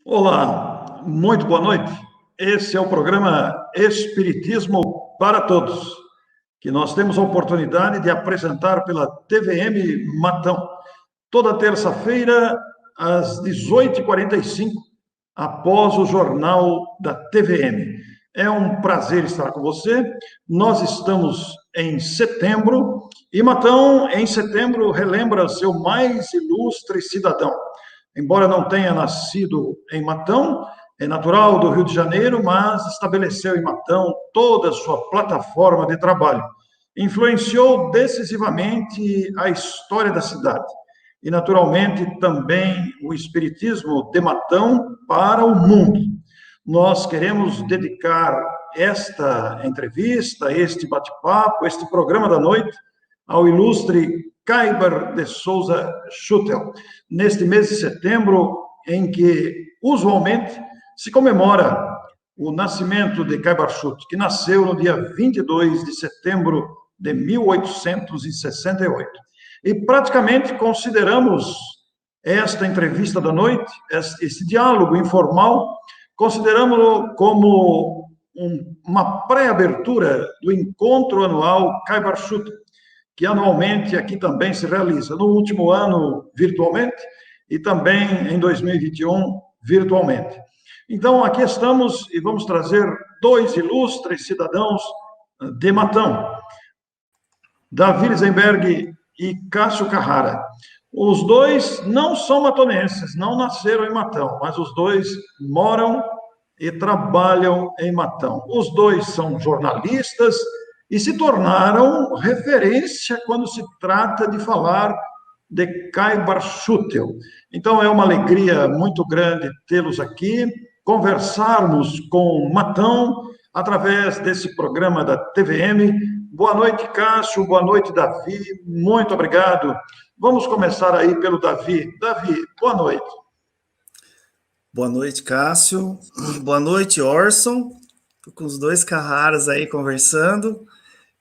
Olá, muito boa noite. Esse é o programa Espiritismo para Todos, que nós temos a oportunidade de apresentar pela TVM Matão, toda terça-feira, às 18h45, após o Jornal da TVM. É um prazer estar com você. Nós estamos em setembro, e Matão, em setembro, relembra seu mais ilustre cidadão. Embora não tenha nascido em Matão, é natural do Rio de Janeiro, mas estabeleceu em Matão toda a sua plataforma de trabalho. Influenciou decisivamente a história da cidade e, naturalmente, também o espiritismo de Matão para o mundo. Nós queremos dedicar esta entrevista, este bate-papo, este programa da noite, ao ilustre Caibar de Souza Schutel, neste mês de setembro, em que usualmente se comemora o nascimento de Caibar Schutel, que nasceu no dia 22 de setembro de 1868. E praticamente consideramos esta entrevista da noite, esse diálogo informal, consideramos-lo como uma pré-abertura do encontro anual Caibar Schutel, que anualmente aqui também se realiza, no último ano virtualmente e também em 2021 virtualmente. Então, aqui estamos e vamos trazer dois ilustres cidadãos de Matão, Davi Lisenberg e Cássio Carrara. Os dois não são matonenses, não nasceram em Matão, mas os dois moram e trabalham em Matão. Os dois são jornalistas e se tornaram referência quando se trata de falar de Caibar Schutel. Então, é uma alegria muito grande tê-los aqui, conversarmos com Matão através desse programa da TVM. Boa noite, Cássio, boa noite, Davi, muito obrigado. Vamos começar aí pelo Davi. Davi, boa noite. Boa noite, Cássio. Boa noite, Orson. Estou com os dois Carraras aí conversando.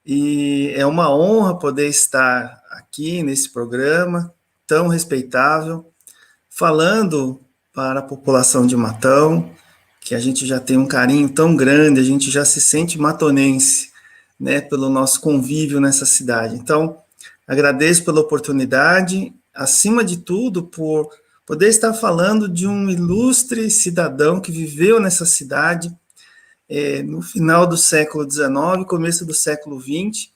E é uma honra poder estar aqui nesse programa tão respeitável, falando para a população de Matão, que a gente já tem um carinho tão grande, a gente já se sente matonense, né, pelo nosso convívio nessa cidade. Então, agradeço pela oportunidade, acima de tudo, por poder estar falando de um ilustre cidadão que viveu nessa cidade, no final do século XIX, começo do século XX,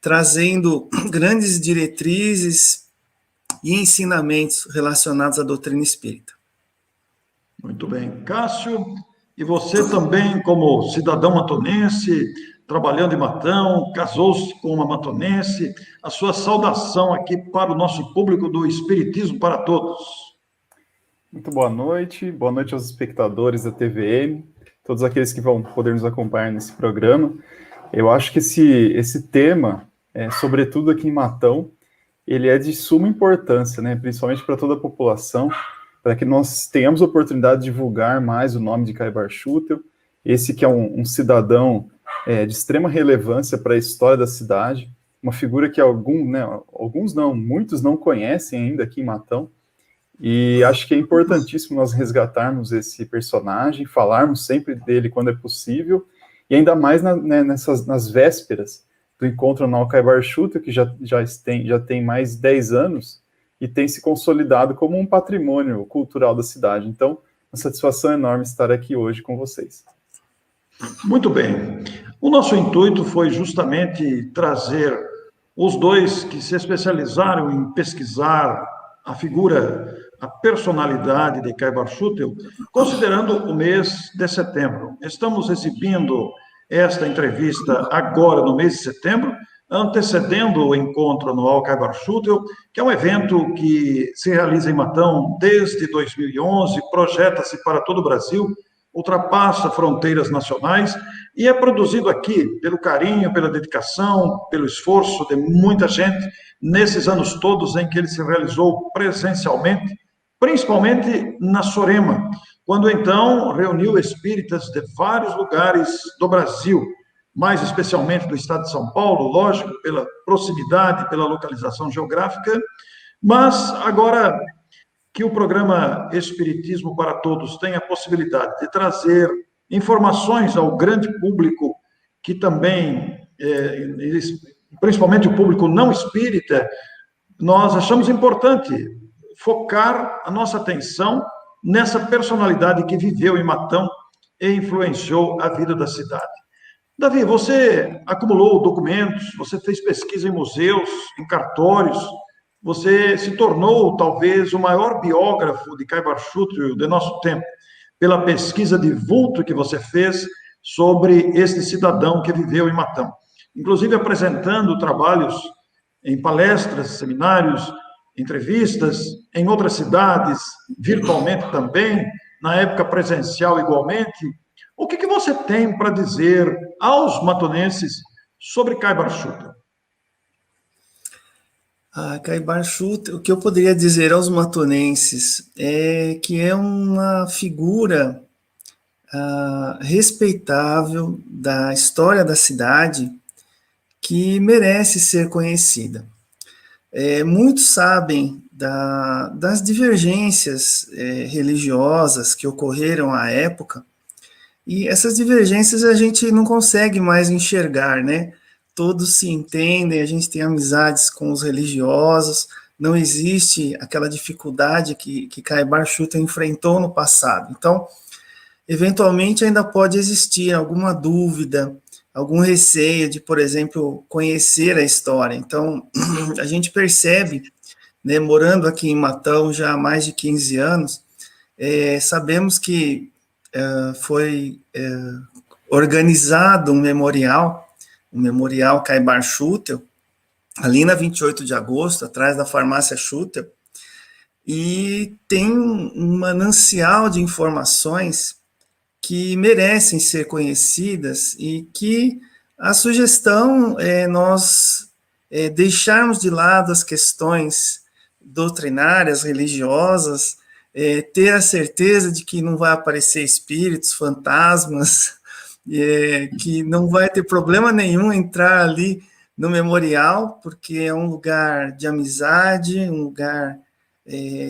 trazendo grandes diretrizes e ensinamentos relacionados à doutrina espírita. Muito bem. Cássio, e você também, como cidadão matonense, trabalhando em Matão, casou-se com uma matonense, a sua saudação aqui para o nosso público do Espiritismo para Todos. Muito boa noite aos espectadores da TVM, todos aqueles que vão poder nos acompanhar nesse programa. Eu acho que esse tema, sobretudo aqui em Matão, ele é de suma importância, né, principalmente para toda a população, para que nós tenhamos a oportunidade de divulgar mais o nome de Caibar Schutel, esse que é um cidadão de extrema relevância para a história da cidade, uma figura que muitos não conhecem ainda aqui em Matão, e acho que é importantíssimo nós resgatarmos esse personagem, falarmos sempre dele quando é possível, e ainda mais nas vésperas do encontro anual Caibar Schutel, que já tem mais de 10 anos, e tem se consolidado como um patrimônio cultural da cidade. Então, uma satisfação enorme estar aqui hoje com vocês. Muito bem. O nosso intuito foi justamente trazer os dois que se especializaram em pesquisar a figura, a personalidade de Caibar Schutel, considerando o mês de setembro. Estamos exibindo esta entrevista agora no mês de setembro, antecedendo o encontro anual Caibar Schutel, que é um evento que se realiza em Matão desde 2011, projeta-se para todo o Brasil, ultrapassa fronteiras nacionais e é produzido aqui pelo carinho, pela dedicação, pelo esforço de muita gente nesses anos todos em que ele se realizou presencialmente, principalmente na Sorema, quando então reuniu espíritas de vários lugares do Brasil, mais especialmente do estado de São Paulo, lógico, pela proximidade, pela localização geográfica, mas agora que o programa Espiritismo para Todos tem a possibilidade de trazer informações ao grande público, que também, principalmente o público não espírita, nós achamos importante focar a nossa atenção nessa personalidade que viveu em Matão e influenciou a vida da cidade. Davi, você acumulou documentos, você fez pesquisa em museus, em cartórios, você se tornou, talvez, o maior biógrafo de Caibar Schutel de nosso tempo, pela pesquisa de vulto que você fez sobre este cidadão que viveu em Matão. Inclusive apresentando trabalhos em palestras, seminários, entrevistas em outras cidades, virtualmente também, na época presencial igualmente. O que você tem para dizer aos matonenses sobre Caibar Schutel? Caibar Schutel, o que eu poderia dizer aos matonenses é que é uma figura respeitável da história da cidade que merece ser conhecida. Muitos sabem das divergências religiosas que ocorreram à época, e essas divergências a gente não consegue mais enxergar, né? Todos se entendem, a gente tem amizades com os religiosos, não existe aquela dificuldade que Caibar Schutel enfrentou no passado. Então, eventualmente ainda pode existir alguma dúvida, algum receio de, por exemplo, conhecer a história. Então, a gente percebe, né, morando aqui em Matão já há mais de 15 anos, sabemos que foi organizado um memorial Caibar Schutel, ali na 28 de agosto, atrás da farmácia Schutel, e tem um manancial de informações que merecem ser conhecidas e que a sugestão é nós deixarmos de lado as questões doutrinárias, religiosas, ter a certeza de que não vai aparecer espíritos, fantasmas, que não vai ter problema nenhum entrar ali no memorial, porque é um lugar de amizade, um lugar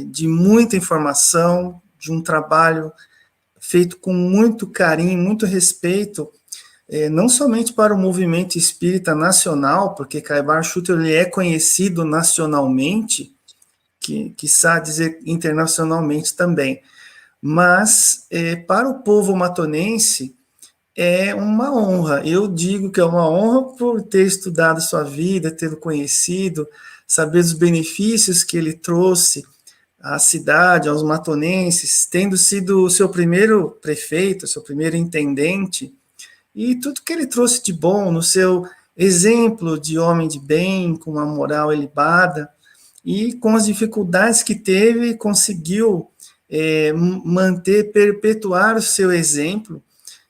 de muita informação, de um trabalho feito com muito carinho, muito respeito, não somente para o movimento espírita nacional, porque Caibar Schutel ele é conhecido nacionalmente, quiçá dizer internacionalmente também, mas para o povo matonense é uma honra. Eu digo que é uma honra por ter estudado sua vida, tê-lo conhecido, saber dos benefícios que ele trouxe à cidade, aos matonenses, tendo sido o seu primeiro prefeito, seu primeiro intendente, e tudo que ele trouxe de bom no seu exemplo de homem de bem, com uma moral elevada, e com as dificuldades que teve, conseguiu manter, perpetuar o seu exemplo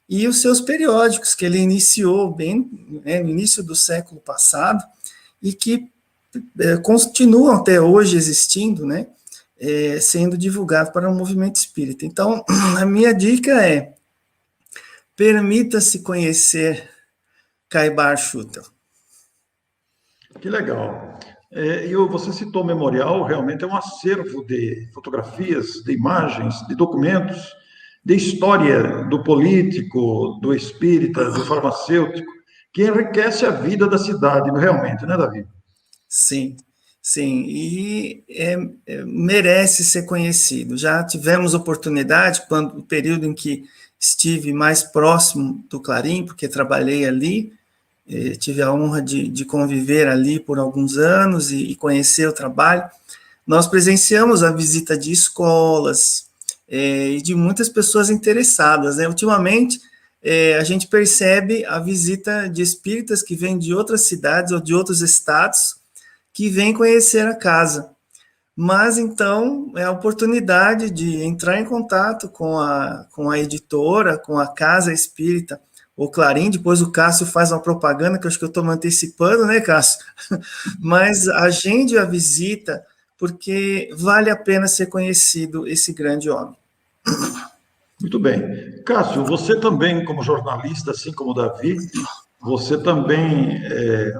e os seus periódicos, que ele iniciou bem no início do século passado, e que continuam até hoje existindo, né, sendo divulgado para o movimento espírita. Então, a minha dica é, permita-se conhecer Caibar Schutel. Que legal. Você citou o memorial, realmente é um acervo de fotografias, de imagens, de documentos, de história do político, do espírita, do farmacêutico, que enriquece a vida da cidade, realmente, né, Davi? Sim, e merece ser conhecido. Já tivemos oportunidade, no período em que estive mais próximo do Clarim, porque trabalhei ali, tive a honra de conviver ali por alguns anos e conhecer o trabalho. Nós presenciamos a visita de escolas e de muitas pessoas interessadas, né? Ultimamente, a gente percebe a visita de espíritas que vêm de outras cidades ou de outros estados que vêm conhecer a casa. Mas, então, é a oportunidade de entrar em contato com a editora, com a Casa Espírita, o Clarim. Depois o Cássio faz uma propaganda, que eu acho que eu estou me antecipando, né, Cássio? Mas agende a visita, porque vale a pena ser conhecido esse grande homem. Muito bem. Cássio, você também, como jornalista, assim como o Davi, você também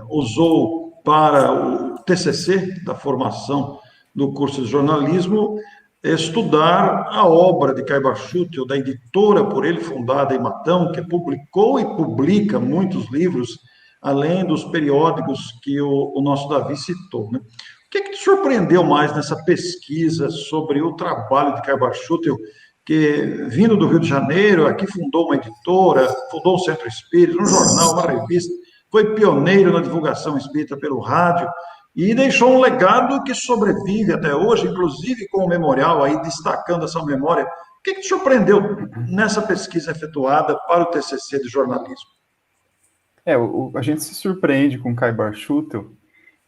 usou para o TCC da formação do curso de jornalismo estudar a obra de Caibar Schutel, da editora por ele fundada em Matão, que publicou e publica muitos livros, além dos periódicos que o nosso Davi citou, né? O que é que te surpreendeu mais nessa pesquisa sobre o trabalho de Caibar Schutel, que, vindo do Rio de Janeiro, aqui fundou uma editora, fundou um centro espírita, um jornal, uma revista, foi pioneiro na divulgação espírita pelo rádio, e deixou um legado que sobrevive até hoje, inclusive com o memorial aí, destacando essa memória. O que te surpreendeu nessa pesquisa efetuada para o TCC de jornalismo? A gente se surpreende com Caibar Schutel,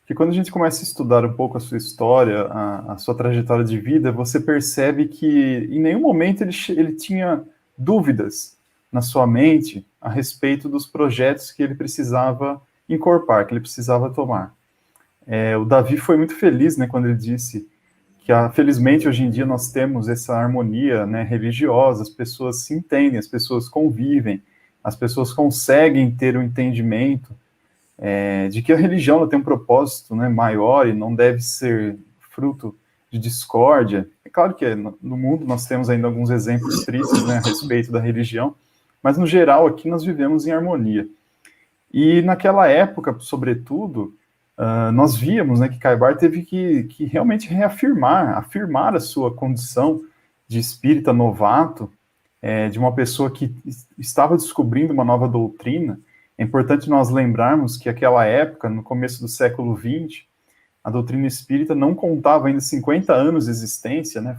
que quando a gente começa a estudar um pouco a sua história, a sua trajetória de vida, você percebe que em nenhum momento ele tinha dúvidas na sua mente a respeito dos projetos que ele precisava encorpar, que ele precisava tomar. O Davi foi muito feliz, né, quando ele disse que, felizmente, hoje em dia nós temos essa harmonia, né, religiosa, as pessoas se entendem, as pessoas convivem, as pessoas conseguem ter um entendimento de que a religião ela tem um propósito, né, maior e não deve ser fruto de discórdia. É claro que no mundo nós temos ainda alguns exemplos tristes, né, a respeito da religião, mas no geral aqui nós vivemos em harmonia. E naquela época, sobretudo, nós víamos, né, que Caibar teve que realmente afirmar a sua condição de espírita novato, de uma pessoa que estava descobrindo uma nova doutrina. É importante nós lembrarmos que aquela época, no começo do século XX, a doutrina espírita não contava ainda 50 anos de existência, né,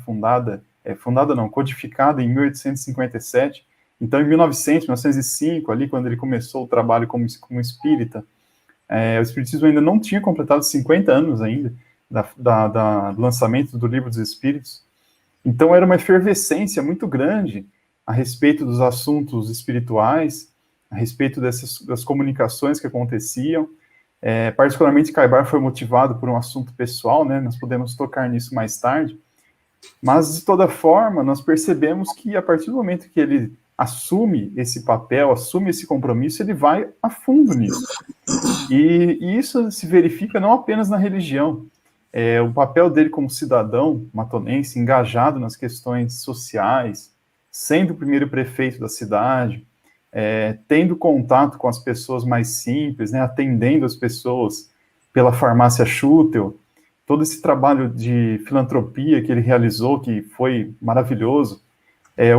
codificada em 1857. Então, em 1905, ali, quando ele começou o trabalho como espírita, o Espiritismo ainda não tinha completado 50 anos ainda do lançamento do Livro dos Espíritos. Então, era uma efervescência muito grande a respeito dos assuntos espirituais, a respeito das comunicações que aconteciam. Particularmente, Caibar foi motivado por um assunto pessoal, né? Nós podemos tocar nisso mais tarde. Mas, de toda forma, nós percebemos que, a partir do momento que ele assume esse papel, assume esse compromisso, ele vai a fundo nisso. E isso se verifica não apenas na religião. O papel dele como cidadão matonense, engajado nas questões sociais, sendo o primeiro prefeito da cidade, tendo contato com as pessoas mais simples, né, atendendo as pessoas pela farmácia Schutel, todo esse trabalho de filantropia que ele realizou, que foi maravilhoso,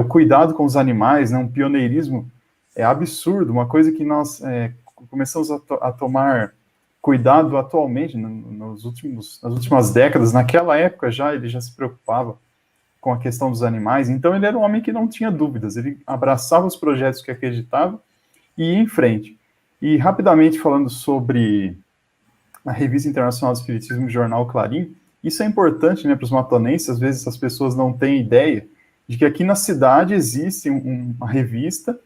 o cuidado com os animais, né, um pioneirismo absurdo, uma coisa que nós começamos a tomar cuidado atualmente, nas últimas décadas. Naquela época ele já se preocupava com a questão dos animais. Então ele era um homem que não tinha dúvidas, ele abraçava os projetos que acreditava e ia em frente. E rapidamente falando sobre a Revista Internacional do Espiritismo e o Jornal Clarim, isso é importante, né, para os matonenses. Às vezes as pessoas não têm ideia de que aqui na cidade existe uma revista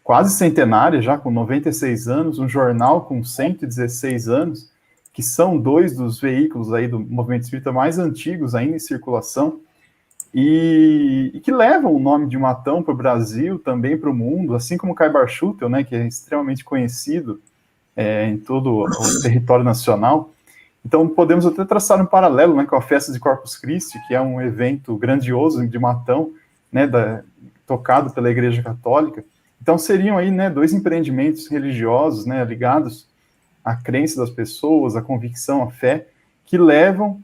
quase centenária, já com 96 anos, um jornal com 116 anos, que são dois dos veículos aí do movimento espírita mais antigos ainda em circulação, e que levam o nome de Matão para o Brasil, também para o mundo, assim como Caibar Schutel, né, que é extremamente conhecido em todo o território nacional. Então, podemos até traçar um paralelo, né, com a festa de Corpus Christi, que é um evento grandioso de Matão, né, tocado pela Igreja Católica. Então, seriam aí, né, dois empreendimentos religiosos, né, ligados à crença das pessoas, à convicção, à fé, que levam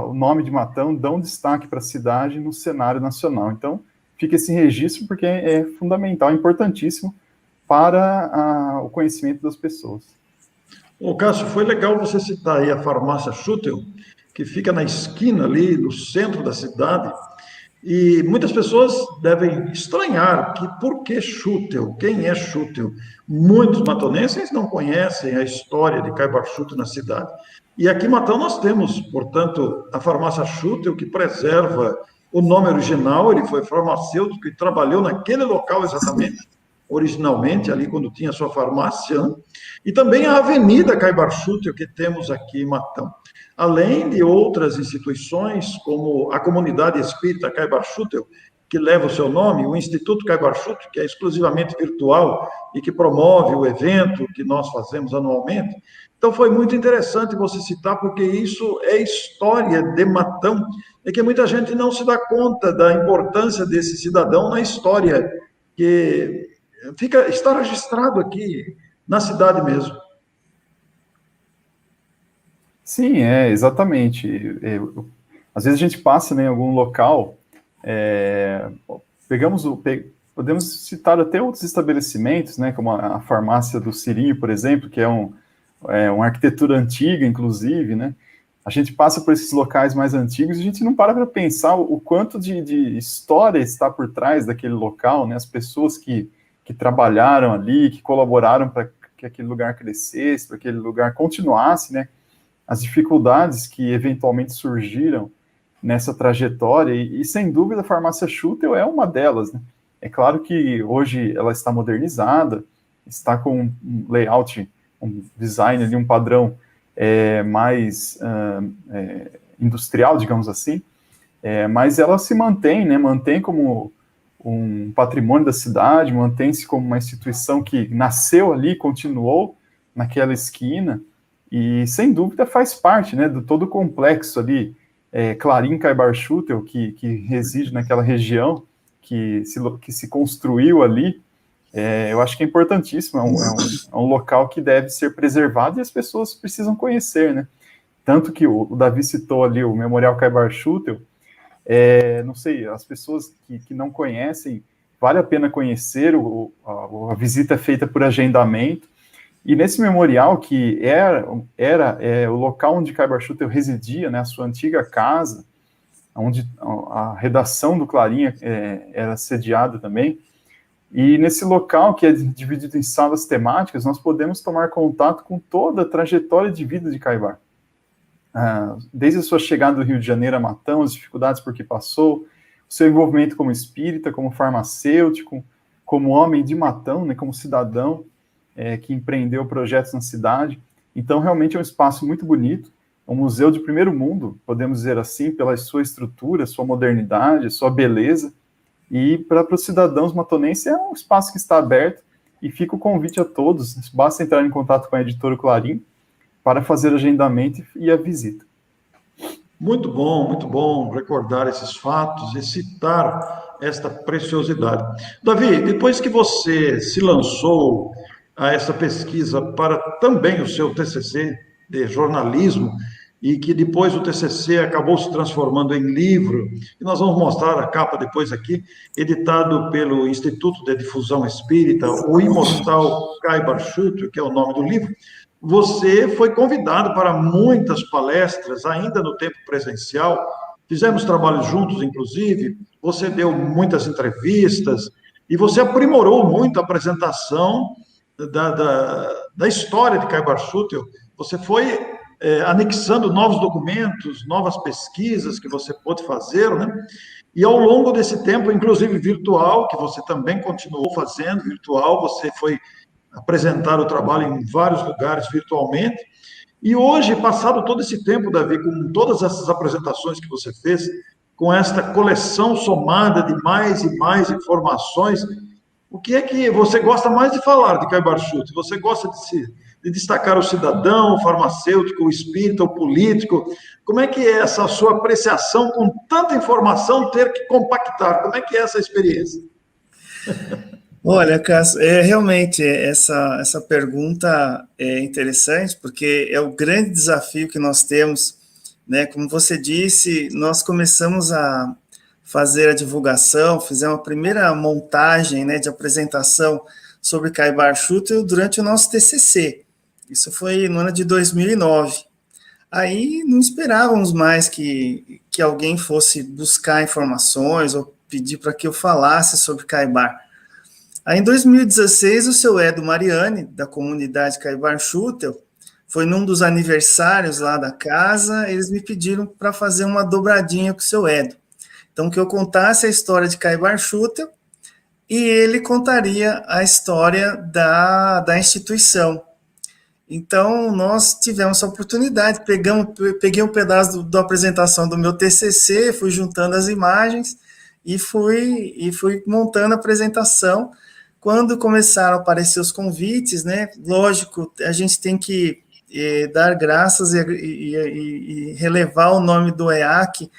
o nome de Matão, dão destaque para a cidade no cenário nacional. Então, fica esse registro porque é fundamental, importantíssimo para o conhecimento das pessoas. Ô, Cássio, foi legal você citar aí a farmácia Schutel, que fica na esquina ali, no centro da cidade, e muitas pessoas devem estranhar por que Schutel? Quem é Schutel? Muitos matonenses não conhecem a história de Caibar Schutel na cidade. E aqui em Matão nós temos, portanto, a farmácia Schutel, que preserva o nome original. Ele foi farmacêutico e trabalhou naquele local exatamente, originalmente, ali quando tinha sua farmácia. E também a Avenida Caibar Schutel, que temos aqui em Matão. Além de outras instituições, como a Comunidade Espírita Caibar Schutel, que leva o seu nome, o Instituto Caibar Schutel, que é exclusivamente virtual e que promove o evento que nós fazemos anualmente. Então, foi muito interessante você citar, porque isso é história de Matão, e que muita gente não se dá conta da importância desse cidadão na história, que está registrado aqui na cidade mesmo. Sim, exatamente. Às vezes a gente passa, né, em algum local, podemos citar até outros estabelecimentos, né, como a farmácia do Cirinho, por exemplo, que é uma arquitetura antiga, inclusive, né? A gente passa por esses locais mais antigos e a gente não para pensar o quanto de história está por trás daquele local, né? As pessoas que trabalharam ali, que colaboraram para que aquele lugar crescesse, para que aquele lugar continuasse, né? As dificuldades que eventualmente surgiram nessa trajetória, e sem dúvida a farmácia Schutel é uma delas, né? É claro que hoje ela está modernizada, está com um layout, um design ali, um padrão mais industrial, digamos assim, mas ela se mantém, né? Mantém como um patrimônio da cidade, mantém-se como uma instituição que nasceu ali, continuou naquela esquina, e sem dúvida faz parte, né, do todo o complexo ali, Clarim Caibar Schutel, que reside naquela região, que se construiu ali. Eu acho que é importantíssimo, é um local que deve ser preservado e as pessoas precisam conhecer, né? Tanto que o Davi citou ali o Memorial Caibar Schutel, não sei, as pessoas que não conhecem, vale a pena conhecer, a visita é feita por agendamento, e nesse memorial, que era o local onde Caibar Schutel residia, né, a sua antiga casa, onde a redação do Clarim era sediada também, e nesse local, que é dividido em salas temáticas, nós podemos tomar contato com toda a trajetória de vida de Caibar. Desde a sua chegada do Rio de Janeiro a Matão, as dificuldades por que passou, o seu envolvimento como espírita, como farmacêutico, como homem de Matão, né, como cidadão, que empreendeu projetos na cidade. Então, realmente é um espaço muito bonito, um museu de primeiro mundo, podemos dizer assim, pela sua estrutura, sua modernidade, sua beleza, e para os cidadãos matonenses é um espaço que está aberto, e fica o convite a todos, basta entrar em contato com a editora Clarim para fazer agendamento e a visita. Muito bom recordar esses fatos e citar esta preciosidade. Davi, depois que você se lançou a essa pesquisa para também o seu TCC de jornalismo, e que depois o TCC acabou se transformando em livro, e nós vamos mostrar a capa depois aqui, editado pelo Instituto de Difusão Espírita, o Imortal Caibar Schutel, que é o nome do livro. Você foi convidado para muitas palestras, ainda no tempo presencial, fizemos trabalhos juntos, inclusive, você deu muitas entrevistas, e você aprimorou muito a apresentação da história de Caibar Schutel. Você foi anexando novos documentos, novas pesquisas que você pôde fazer, né? E ao longo desse tempo, inclusive virtual, que você também continuou fazendo virtual, você foi apresentar o trabalho em vários lugares virtualmente. E hoje, passado todo esse tempo, Davi, com todas essas apresentações que você fez, com esta coleção somada de mais e mais informações, o que é que você gosta mais de falar de Caibar Schutel? Você gosta de destacar o cidadão, o farmacêutico, o espírita, o político? Como é que é essa sua apreciação com tanta informação ter que compactar? Como é que é essa experiência? Olha, Cássio, realmente essa pergunta é interessante, porque é o grande desafio que nós temos, né? Como você disse, nós começamos a fazer a divulgação, fizemos a primeira montagem, né, de apresentação sobre Caibar Schutel durante o nosso TCC. Isso foi no ano de 2009. Aí não esperávamos mais que alguém fosse buscar informações ou pedir para que eu falasse sobre Caibar. Aí em 2016, o seu Edo Mariani, da comunidade Caibar Schutel, foi num dos aniversários lá da casa, eles me pediram para fazer uma dobradinha com o seu Edo. Então, que eu contasse a história de Caibar Schutel e ele contaria a história da instituição. Então, nós tivemos essa oportunidade, peguei um pedaço da apresentação do meu TCC, fui juntando as imagens e fui montando a apresentação. Quando começaram a aparecer os convites, né, lógico, a gente tem que dar graças e relevar o nome do EAC,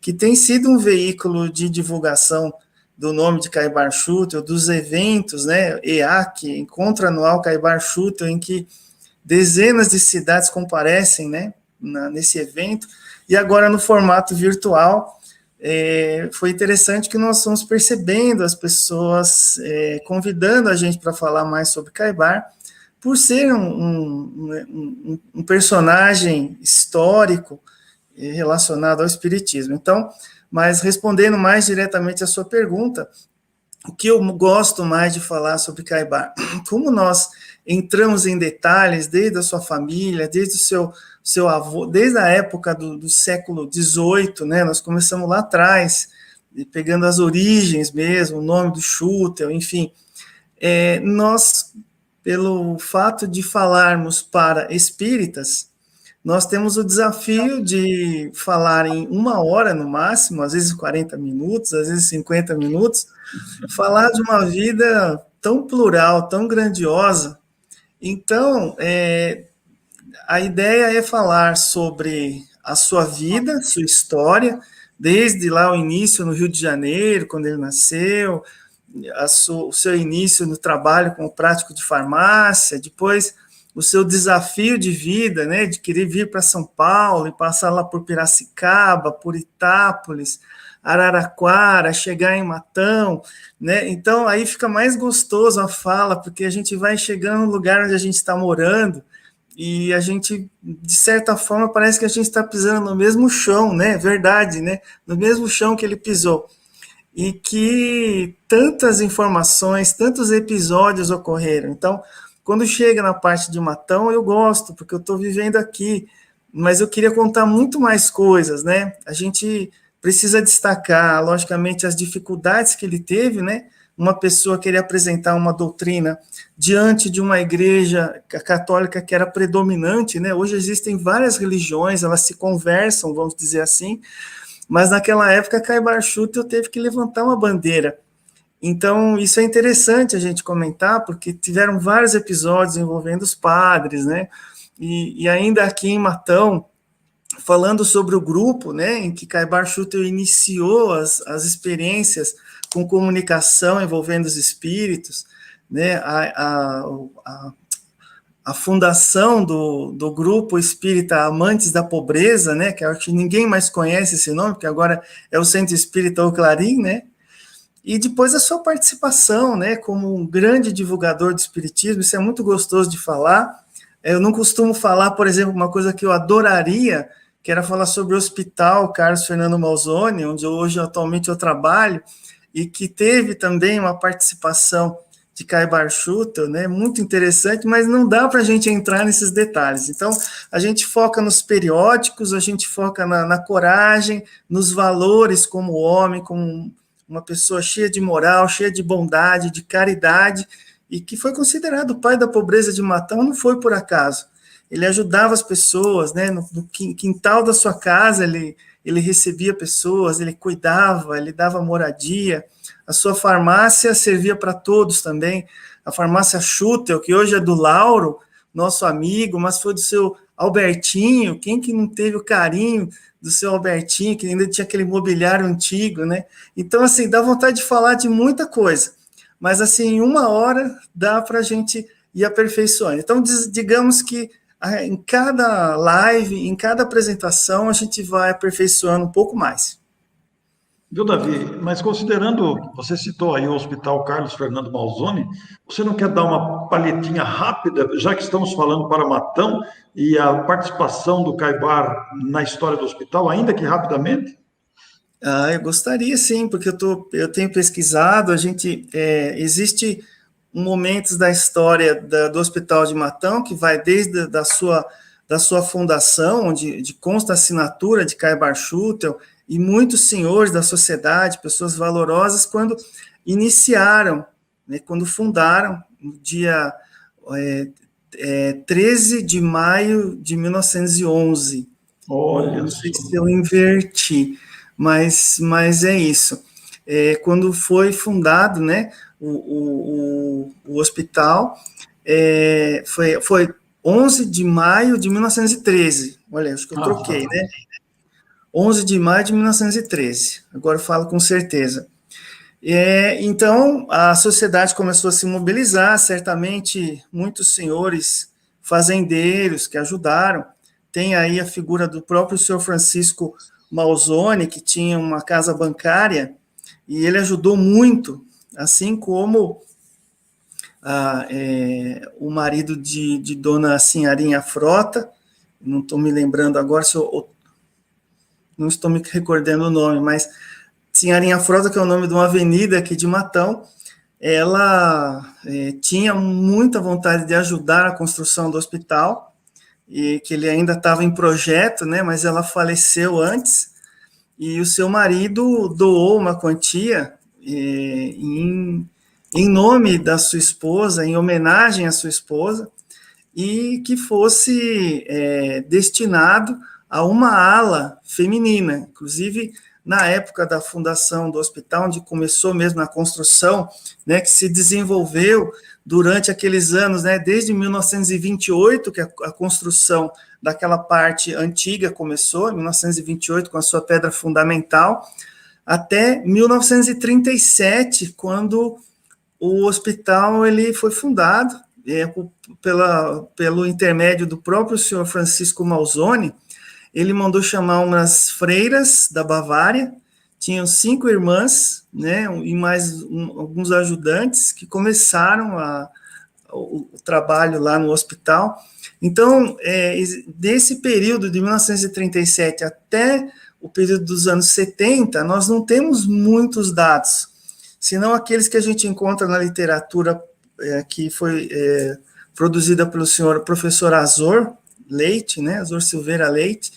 que tem sido um veículo de divulgação do nome de Caibar Schutel, dos eventos, né, EAC, Encontro Anual Caibar Schutel, em que dezenas de cidades comparecem, né, nesse evento, e agora no formato virtual. Foi interessante que nós fomos percebendo as pessoas convidando a gente para falar mais sobre Caibar, por ser um personagem histórico relacionado ao espiritismo. Então, mas respondendo mais diretamente à sua pergunta, o que eu gosto mais de falar sobre Caibar, como nós entramos em detalhes desde a sua família, desde o seu avô, desde a época do século XVIII, né, nós começamos lá atrás, pegando as origens mesmo, o nome do Schutel, enfim, nós, pelo fato de falarmos para espíritas, nós temos o desafio de falar em 1 hora no máximo, às vezes 40 minutos, às vezes 50 minutos, falar de uma vida tão plural, tão grandiosa. Então, a ideia é falar sobre a sua vida, sua história, desde lá o início no Rio de Janeiro, quando ele nasceu, o seu início no trabalho como prático de farmácia, depois o seu desafio de vida, né, de querer vir para São Paulo e passar lá por Piracicaba, por Itápolis, Araraquara, chegar em Matão, né? Então aí fica mais gostoso a fala, porque a gente vai chegando no lugar onde a gente está morando e a gente, de certa forma, parece que a gente está pisando no mesmo chão, né? Verdade, né? No mesmo chão que ele pisou. E que tantas informações, tantos episódios ocorreram. Então, quando chega na parte de Matão, eu gosto, porque eu estou vivendo aqui, mas eu queria contar muito mais coisas, né? A gente precisa destacar, logicamente, as dificuldades que ele teve, né? Uma pessoa querer apresentar uma doutrina diante de uma igreja católica que era predominante, né? Hoje existem várias religiões, elas se conversam, vamos dizer assim, mas naquela época Caibar Schutel teve que levantar uma bandeira. Então, isso é interessante a gente comentar, porque tiveram vários episódios envolvendo os padres, né? E ainda aqui em Matão, falando sobre o grupo, né, em que Caibar Schutel iniciou as experiências com comunicação envolvendo os espíritos, né, a fundação do grupo espírita Amantes da Pobreza, né, que acho que ninguém mais conhece esse nome, porque agora é o Centro Espírita O Clarim, né, e depois a sua participação, né, como um grande divulgador do espiritismo. Isso é muito gostoso de falar. Eu não costumo falar, por exemplo, uma coisa que eu adoraria, que era falar sobre o Hospital Carlos Fernando Malzone, onde hoje atualmente eu trabalho, e que teve também uma participação de Caibar Schutel, né, muito interessante, mas não dá para a gente entrar nesses detalhes. Então, a gente foca nos periódicos, a gente foca na coragem, nos valores como homem, como uma pessoa cheia de moral, cheia de bondade, de caridade, e que foi considerado o pai da pobreza de Matão. Não foi por acaso. Ele ajudava as pessoas, né, no quintal da sua casa, ele recebia pessoas, ele cuidava, ele dava moradia. A sua farmácia servia para todos também. A farmácia Schutel, que hoje é do Lauro, nosso amigo, mas foi do seu Albertinho. Quem que não teve o carinho do seu Albertinho, que ainda tinha aquele mobiliário antigo, né? Então, assim, dá vontade de falar de muita coisa, mas, assim, em 1 hora dá para a gente ir aperfeiçoando. Então, digamos que em cada live, em cada apresentação, a gente vai aperfeiçoando um pouco mais. Viu, Davi? Mas considerando, você citou aí o Hospital Carlos Fernando Malzone, você não quer dar uma palhetinha rápida, já que estamos falando para Matão, e a participação do Caibar na história do hospital, ainda que rapidamente? Eu gostaria sim, porque eu tenho pesquisado, existe momentos da história do Hospital de Matão, que vai desde da sua fundação, onde consta a assinatura de Caibar Schutel, e muitos senhores da sociedade, pessoas valorosas, quando iniciaram, né, quando fundaram, no dia 13 de maio de 1911. Olha, não sei se eu inverti, mas é isso. quando foi fundado, né, o hospital, foi 11 de maio de 1913. Olha, acho que eu troquei, né? 11 de maio de 1913. Agora eu falo com certeza. Então, a sociedade começou a se mobilizar, certamente muitos senhores fazendeiros que ajudaram. Tem aí a figura do próprio senhor Francisco Malzone, que tinha uma casa bancária, e ele ajudou muito, assim como o marido de dona Sinharinha Frota, não estou me lembrando agora, não estou me recordando o nome, mas Sinharinha Frota, que é o nome de uma avenida aqui de Matão, ela tinha muita vontade de ajudar a construção do hospital, e que ele ainda estava em projeto, né, mas ela faleceu antes, e o seu marido doou uma quantia em nome da sua esposa, em homenagem à sua esposa, e que fosse destinado a uma ala feminina. Inclusive, na época da fundação do hospital, onde começou mesmo a construção, né, que se desenvolveu durante aqueles anos, né, desde 1928, que a construção daquela parte antiga começou, em 1928, com a sua pedra fundamental, até 1937, quando o hospital ele foi fundado, pelo intermédio do próprio senhor Francisco Malzone. Ele mandou chamar umas freiras da Bavária, tinham 5 irmãs, né, e mais alguns ajudantes que começaram o trabalho lá no hospital. Então, desse período de 1937 até o período dos anos 70, nós não temos muitos dados, senão aqueles que a gente encontra na literatura que foi produzida pelo senhor professor Azor Leite, né, Azor Silveira Leite,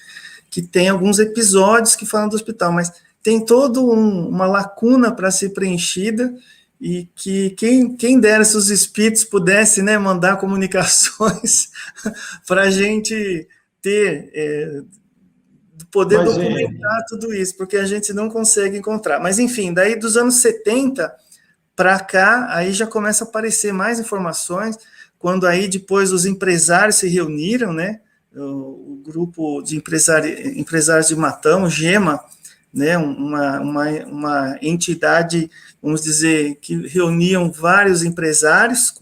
que tem alguns episódios que falam do hospital, mas tem toda uma lacuna para ser preenchida, e que quem dera se os espíritos pudessem, né, mandar comunicações para a gente poder documentar tudo isso, porque a gente não consegue encontrar. Mas, enfim, daí dos anos 70 para cá, aí já começa a aparecer mais informações, quando aí depois os empresários se reuniram, né, o grupo de empresários de Matão, o GEMA, né, uma entidade, vamos dizer, que reuniam vários empresários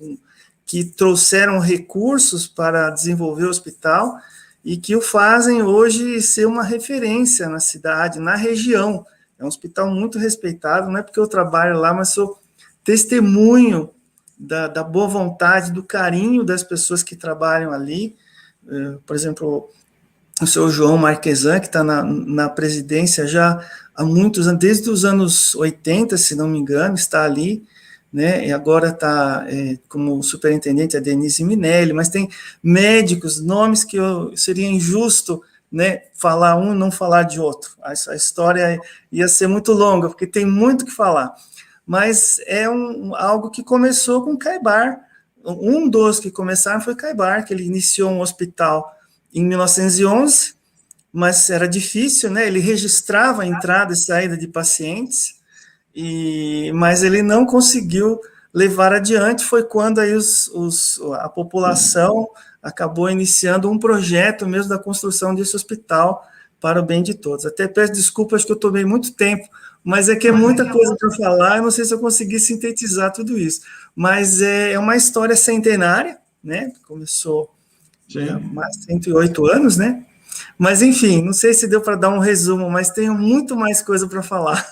que trouxeram recursos para desenvolver o hospital e que o fazem hoje ser uma referência na cidade, na região. É um hospital muito respeitado, não é porque eu trabalho lá, mas sou testemunho da boa vontade, do carinho das pessoas que trabalham ali. Por exemplo, o senhor João Marquesan, que está na presidência já há muitos anos, desde os anos 80, se não me engano, está ali, né, e agora está como superintendente a Denise Minelli, mas tem médicos, nomes que seria injusto, né, falar um e não falar de outro. A história ia ser muito longa, porque tem muito que falar, mas é algo que começou com Caibar. Um dos que começaram foi Caibar, que ele iniciou um hospital em 1911, mas era difícil, né? Ele registrava a entrada e saída de pacientes, mas ele não conseguiu levar adiante. Foi quando aí a população acabou iniciando um projeto mesmo da construção desse hospital para o bem de todos. Até peço desculpas que eu tomei muito tempo, mas é que é muita coisa para falar, eu não sei se eu consegui sintetizar tudo isso. Mas é uma história centenária, né? Começou há mais de 108 anos, né? Mas, enfim, não sei se deu para dar um resumo, mas tenho muito mais coisa para falar.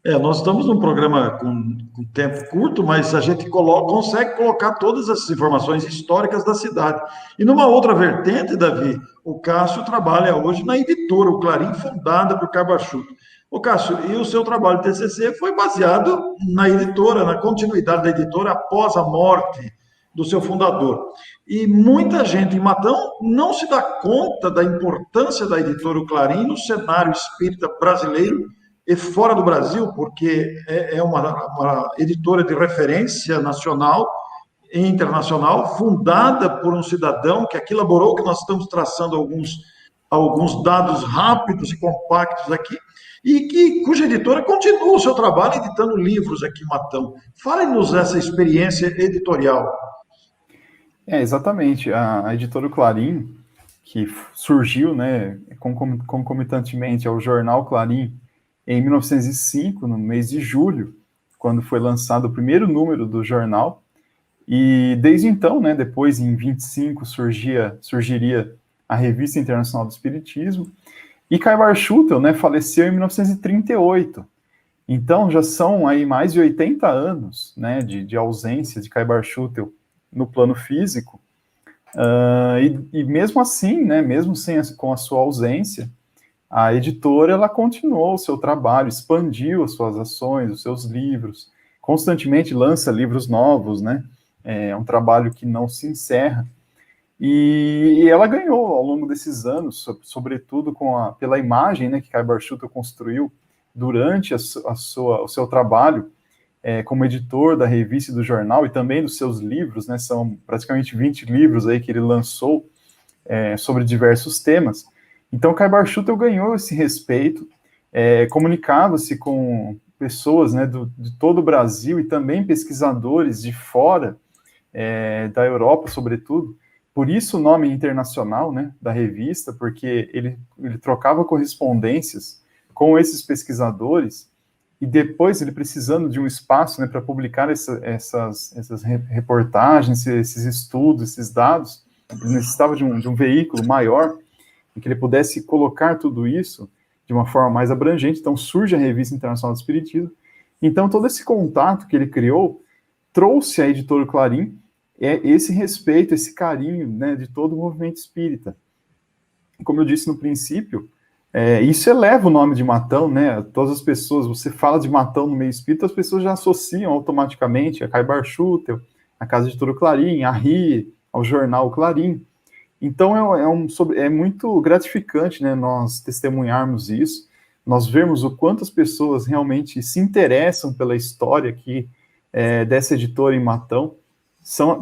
Nós estamos num programa com tempo curto, mas a gente consegue colocar todas essas informações históricas da cidade. E numa outra vertente, Davi, o Cássio trabalha hoje na editora, o Clarim, fundada por Cabachuto. Ô, Cássio, e o seu trabalho de TCC foi baseado na editora, na continuidade da editora após a morte do seu fundador. E muita gente em Matão não se dá conta da importância da editora O Clarim no cenário espírita brasileiro e fora do Brasil, porque é uma editora de referência nacional e internacional, fundada por um cidadão que aqui elaborou, que nós estamos traçando alguns dados rápidos e compactos aqui, cuja editora continua o seu trabalho editando livros aqui em Matão. Fale-nos dessa experiência editorial. Exatamente. A editora Clarim, que surgiu, né, concomitantemente ao jornal Clarim, em 1905, no mês de julho, quando foi lançado o primeiro número do jornal, e desde então, né, depois em 25 surgiria a Revista Internacional do Espiritismo, e Caio Barchutl, né, faleceu em 1938. Então já são aí mais de 80 anos, né, de ausência de Caio Barchutl no plano físico, e mesmo assim, né, mesmo com a sua ausência, a editora ela continuou o seu trabalho, expandiu as suas ações, os seus livros, constantemente lança livros novos, né? É um trabalho que não se encerra. E ela ganhou ao longo desses anos, sobretudo pela imagem, né, que Caio Barchutl construiu durante o seu trabalho como editor da revista e do jornal, e também dos seus livros, né? São praticamente 20 livros aí que ele lançou sobre diversos temas. Então, Caio Barchutl ganhou esse respeito, comunicava-se com pessoas, né, de todo o Brasil e também pesquisadores de fora, da Europa, sobretudo. Por isso o nome internacional, né, da revista, porque ele trocava correspondências com esses pesquisadores e depois ele precisando de um espaço, né, para publicar essas reportagens, esses estudos, esses dados, ele necessitava de um veículo maior em que ele pudesse colocar tudo isso de uma forma mais abrangente. Então surge a Revista Internacional do Espiritismo. Então todo esse contato que ele criou trouxe à editora Clarim esse respeito, esse carinho, né, de todo o movimento espírita. Como eu disse no princípio, isso eleva o nome de Matão, né? Todas as pessoas, você fala de Matão no meio espírita, as pessoas já associam automaticamente a Caio Barchutl, a Casa Editora Clarim, a RI, ao jornal Clarim. Então é muito gratificante, né, nós testemunharmos isso, nós vermos o quanto as pessoas realmente se interessam pela história aqui dessa editora em Matão.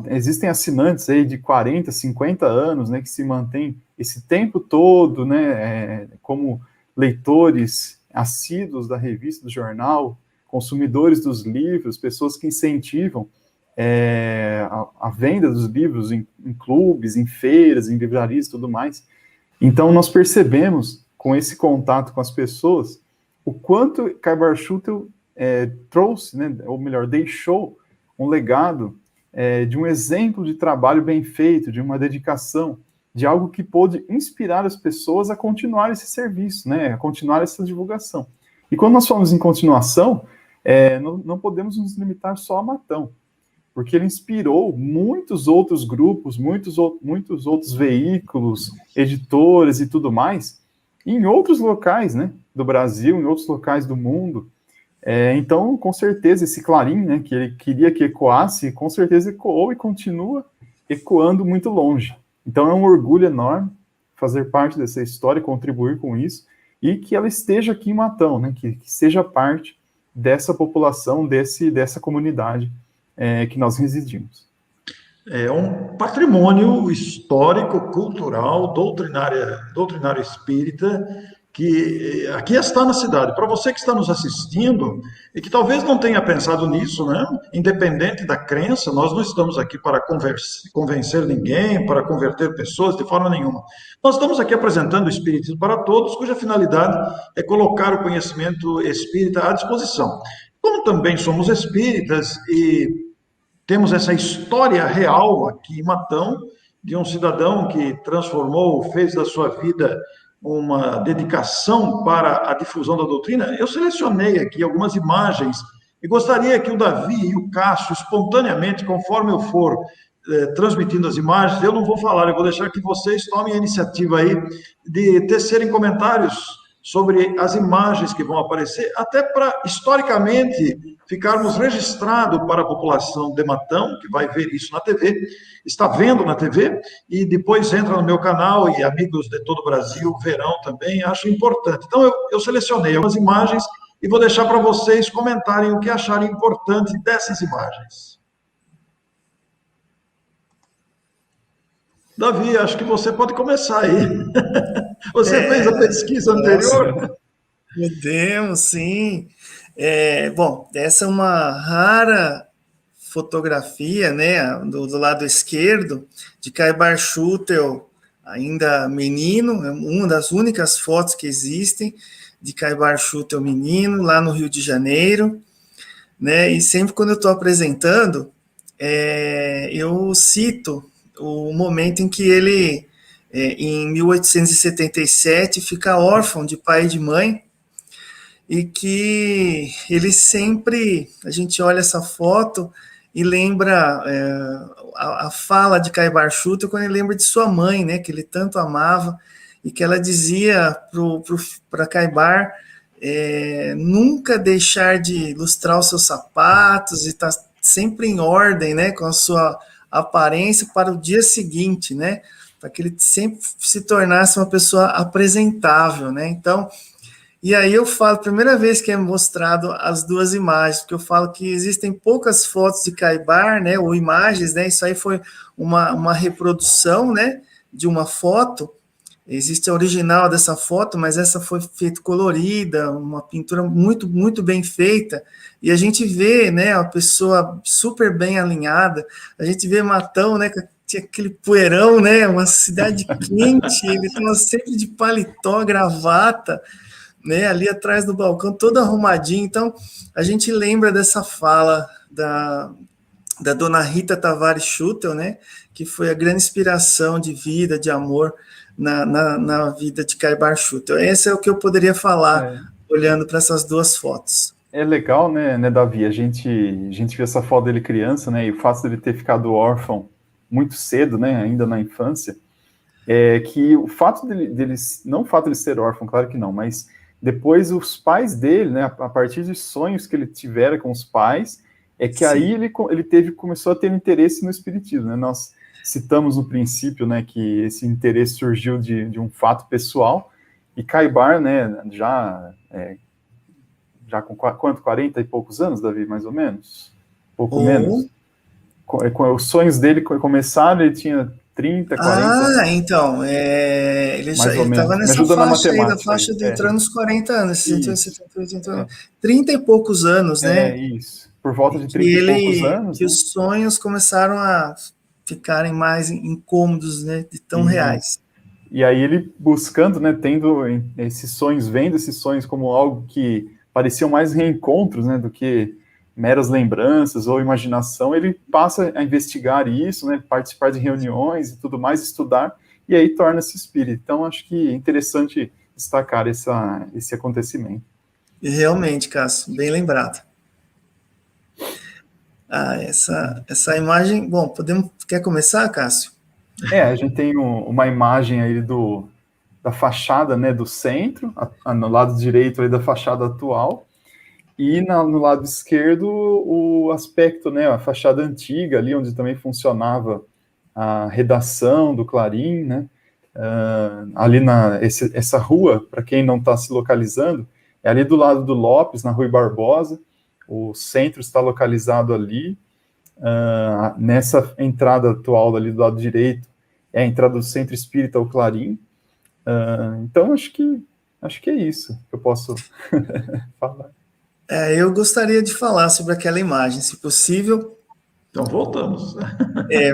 Existem assinantes aí de 40, 50 anos, né, que se mantêm esse tempo todo, né, como leitores assíduos da revista, do jornal, consumidores dos livros, pessoas que incentivam a venda dos livros em clubes, em feiras, em livrarias e tudo mais. Então, nós percebemos, com esse contato com as pessoas, o quanto Caio Barchutl trouxe, né, ou melhor, deixou um legado de um exemplo de trabalho bem feito, de uma dedicação, de algo que pôde inspirar as pessoas a continuar esse serviço, né, a continuar essa divulgação. E quando nós falamos em continuação, não podemos nos limitar só a Matão, porque ele inspirou muitos outros grupos, muitos outros veículos, editores e tudo mais, em outros locais, né, do Brasil, em outros locais do mundo. Então, com certeza, esse Clarim, né, que ele queria que ecoasse, com certeza ecoou e continua ecoando muito longe. Então, é um orgulho enorme fazer parte dessa história, contribuir com isso, e que ela esteja aqui em Matão, né, que seja parte dessa população, dessa comunidade que nós residimos. É um patrimônio histórico, cultural, doutrinário espírita, que aqui está na cidade. Para você que está nos assistindo e que talvez não tenha pensado nisso, né? Independente da crença, nós não estamos aqui para convencer ninguém, para converter pessoas de forma nenhuma. Nós estamos aqui apresentando o Espiritismo para Todos, cuja finalidade é colocar o conhecimento espírita à disposição. Como também somos espíritas e temos essa história real aqui em Matão, de um cidadão que fez da sua vida uma dedicação para a difusão da doutrina, eu selecionei aqui algumas imagens e gostaria que o Davi e o Cássio, espontaneamente, conforme eu for transmitindo as imagens, eu não vou falar, eu vou deixar que vocês tomem a iniciativa aí de tecerem comentários sobre as imagens que vão aparecer, até para, historicamente, ficarmos registrados para a população de Matão, que vai ver isso na TV, está vendo na TV, e depois entra no meu canal, e amigos de todo o Brasil verão também, acho importante. Então, eu selecionei algumas imagens e vou deixar para vocês comentarem o que acharem importante dessas imagens. Davi, acho que você pode começar aí. Você fez a pesquisa anterior? Podemos, sim. Bom, essa é uma rara fotografia, né, do lado esquerdo, de Caibar Schutel, ainda menino, é uma das únicas fotos que existem de Caibar Schutel menino, lá no Rio de Janeiro, né, e sempre quando eu estou apresentando, eu cito o momento em que ele, em 1877, fica órfão de pai e de mãe, e que ele sempre, a gente olha essa foto e lembra a fala de Caibar Schutel quando ele lembra de sua mãe, né, que ele tanto amava, e que ela dizia para Caibar nunca deixar de lustrar os seus sapatos e estar sempre em ordem, né, com a sua aparência para o dia seguinte, né, para que ele sempre se tornasse uma pessoa apresentável, né, então e aí eu falo, primeira vez que é mostrado as duas imagens, porque eu falo que existem poucas fotos de Caibar, né, ou imagens, né, isso aí foi uma reprodução, né, de uma foto, existe a original dessa foto, mas essa foi feita colorida, uma pintura muito, muito bem feita, e a gente vê, né, a pessoa super bem alinhada, a gente vê Matão, né, tinha aquele poeirão, né, uma cidade quente, ele estava sempre de paletó, gravata, né, ali atrás do balcão, todo arrumadinho. Então, a gente lembra dessa fala da dona Rita Tavares Schutel, né, que foi a grande inspiração de vida, de amor na vida de Caibar Schutel. Esse é o que eu poderia falar, olhando para essas duas fotos. É legal, né, Davi? A gente viu essa foto dele criança, né, e o fato dele ter ficado órfão muito cedo, né, ainda na infância, que o fato deles, não o fato de ele ser órfão, claro que não, mas depois os pais dele, né, a partir de sonhos que ele tivera com os pais, que Sim. Aí ele começou a ter interesse no espiritismo, né? Nós citamos no princípio, né, que esse interesse surgiu de um fato pessoal, e Caibar, né, já com quanto, 40 e poucos anos, Davi, mais ou menos? Pouco menos. Os sonhos dele começaram, ele tinha 30, 40. Então, ele estava nessa faixa aí, da faixa de entrando nos 40 anos, 68, 70, 30 e poucos anos, né? Isso. Por volta de 30 e poucos anos. Que os sonhos começaram a ficarem mais incômodos, né? De tão reais. E aí ele buscando, né, tendo esses sonhos, vendo esses sonhos como algo que pareciam mais reencontros, né, do que meras lembranças ou imaginação, ele passa a investigar isso, né, participar de reuniões e tudo mais, estudar, e aí torna-se espírita. Então, acho que é interessante destacar esse acontecimento. Realmente, Cássio, bem lembrado. Essa imagem, bom, quer começar, Cássio? A gente tem uma imagem aí da fachada, né, do centro, no lado direito aí da fachada atual, e no lado esquerdo o aspecto, né, a fachada antiga ali, onde também funcionava a redação do Clarim, né, ali essa rua, para quem não está se localizando, é ali do lado do Lopes, na Rui Barbosa, o centro está localizado ali, nessa entrada atual ali do lado direito, é a entrada do Centro Espírita ao Clarim. Então, acho que é isso que eu posso falar. Eu gostaria de falar sobre aquela imagem, se possível. Então, voltamos.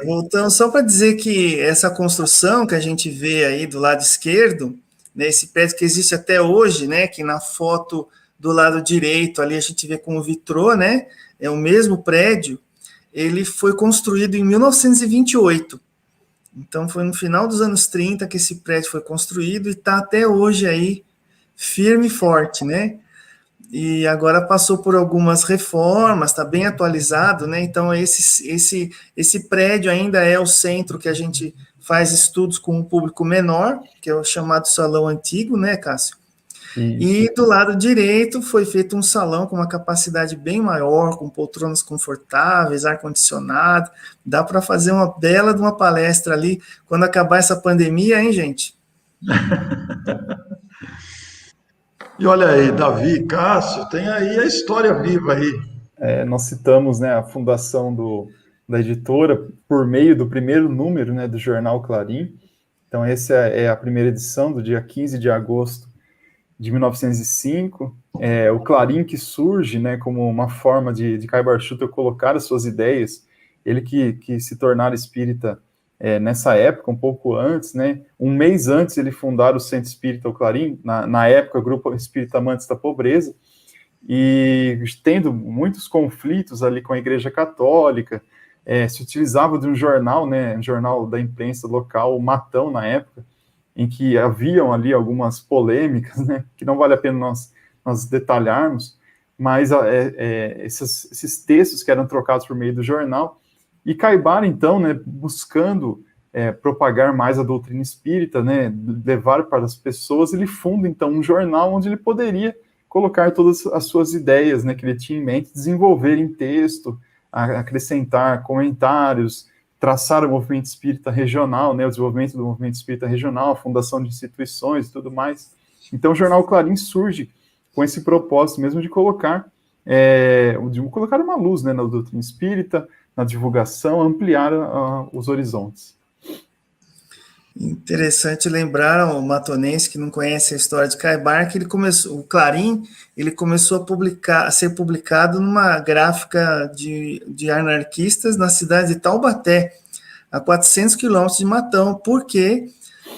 Voltamos só para dizer que essa construção que a gente vê aí do lado esquerdo, né, esse prédio que existe até hoje, né, que na foto do lado direito ali a gente vê como vitrô, né, é o mesmo prédio, ele foi construído em 1928. Então, foi no final dos anos 30 que esse prédio foi construído e está até hoje aí firme e forte, né? E agora passou por algumas reformas, está bem atualizado, né? Então, esse prédio ainda é o centro que a gente faz estudos com um público menor, que é o chamado salão antigo, né, Cássio? E do lado direito foi feito um salão com uma capacidade bem maior, com poltronas confortáveis, ar-condicionado. Dá para fazer uma bela de uma palestra ali quando acabar essa pandemia, hein, gente? E olha aí, Davi, Cássio, tem aí a história viva aí. Nós citamos, né, a fundação da editora por meio do primeiro número, né, do jornal Clarim. Então, essa é a primeira edição, do dia 15 de agosto de 1905, o Clarim que surge, né, como uma forma de Caibar Schutel colocar as suas ideias, ele que se tornara espírita nessa época, um pouco antes, né, um mês antes ele fundar o Centro Espírita, o Clarim, na época, o Grupo Espírita Amantes da Pobreza, e tendo muitos conflitos ali com a Igreja Católica, se utilizava de um jornal, né, um jornal da imprensa local, o Matão, na época, em que haviam ali algumas polêmicas, né, que não vale a pena nós detalharmos, mas esses textos que eram trocados por meio do jornal, e Caibar, então, né, buscando propagar mais a doutrina espírita, né, levar para as pessoas, ele funda, então, um jornal onde ele poderia colocar todas as suas ideias, né, que ele tinha em mente, desenvolver em texto, acrescentar comentários, traçar o movimento espírita regional, né, o desenvolvimento do movimento espírita regional, a fundação de instituições e tudo mais. Então, o Jornal Clarim surge com esse propósito mesmo de colocar uma luz, né, na doutrina espírita, na divulgação, ampliar os horizontes. Interessante lembrar o matonense que não conhece a história de Caibar, que o Clarim, ele começou a ser publicado numa gráfica de anarquistas na cidade de Taubaté, a 400 quilômetros de Matão, porque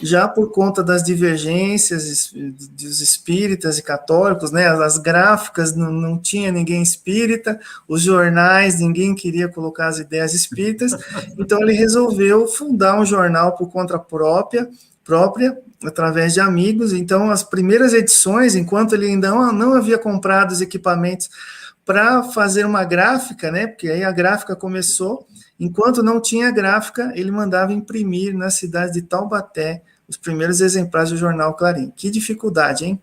já por conta das divergências dos espíritas e católicos, né, as gráficas não tinha ninguém espírita, os jornais, ninguém queria colocar as ideias espíritas, então ele resolveu fundar um jornal por conta própria, através de amigos. Então as primeiras edições, enquanto ele ainda não havia comprado os equipamentos para fazer uma gráfica, né, porque aí a gráfica começou, enquanto não tinha gráfica, ele mandava imprimir na cidade de Taubaté os primeiros exemplares do Jornal Clarim. Que dificuldade, hein?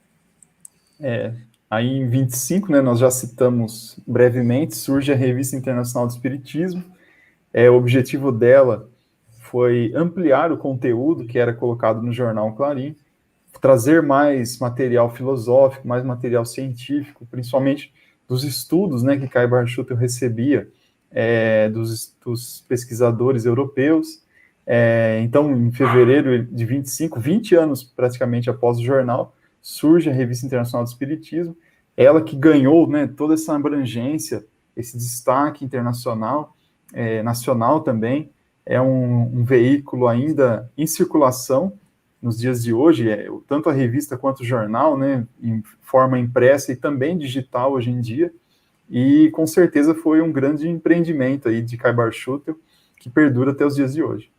Aí em 25, né, nós já citamos brevemente, surge a Revista Internacional do Espiritismo. O objetivo dela foi ampliar o conteúdo que era colocado no Jornal Clarim, trazer mais material filosófico, mais material científico, principalmente dos estudos, né, que Caibar Schutel recebia dos pesquisadores europeus. Então, em fevereiro de 25, 20 anos praticamente após o jornal, surge a Revista Internacional do Espiritismo, ela que ganhou, né, toda essa abrangência, esse destaque internacional, nacional também, é um veículo ainda em circulação nos dias de hoje, tanto a revista quanto o jornal, né, em forma impressa e também digital hoje em dia, e com certeza foi um grande empreendimento aí de Caibar Schutel, que perdura até os dias de hoje.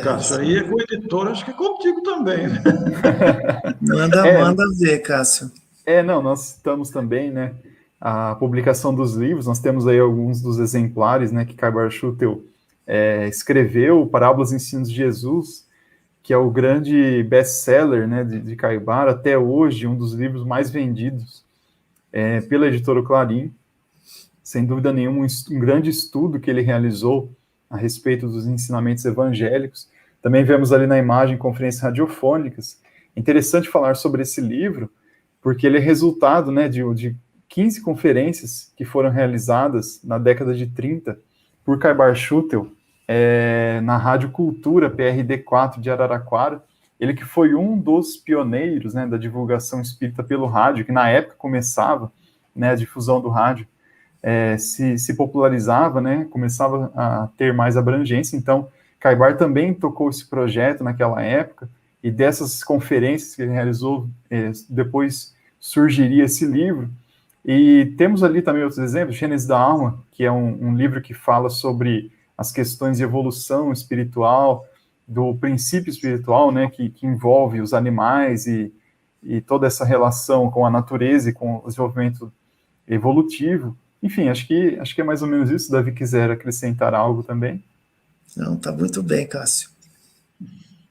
Cássio, aí com o editor, acho que é contigo também, né? Manda ver, Cássio. Não, nós estamos também, né, a publicação dos livros, nós temos aí alguns dos exemplares, né, que Caibar Schutel escreveu, Parábolas e Ensinos de Jesus, que é o grande best-seller, né, de Caibar, até hoje, um dos livros mais vendidos pela editora Clarim, sem dúvida nenhuma, um grande estudo que ele realizou a respeito dos ensinamentos evangélicos. Também vemos ali na imagem conferências radiofônicas. É interessante falar sobre esse livro, porque ele é resultado, né, de 15 conferências que foram realizadas na década de 30 por Caibar Schutel, na Rádio Cultura, PRD4 de Araraquara, ele que foi um dos pioneiros, né, da divulgação espírita pelo rádio, que na época começava, né, a difusão do rádio, se popularizava, né, começava a ter mais abrangência. Então, Caibar também tocou esse projeto naquela época, e dessas conferências que ele realizou, depois surgiria esse livro. E temos ali também outros exemplos, Gênesis da Alma, que é um livro que fala sobre as questões de evolução espiritual, do princípio espiritual, né, que envolve os animais e toda essa relação com a natureza e com o desenvolvimento evolutivo. Enfim, acho que é mais ou menos isso. Davi quiser acrescentar algo também. Não, tá muito bem, Cássio.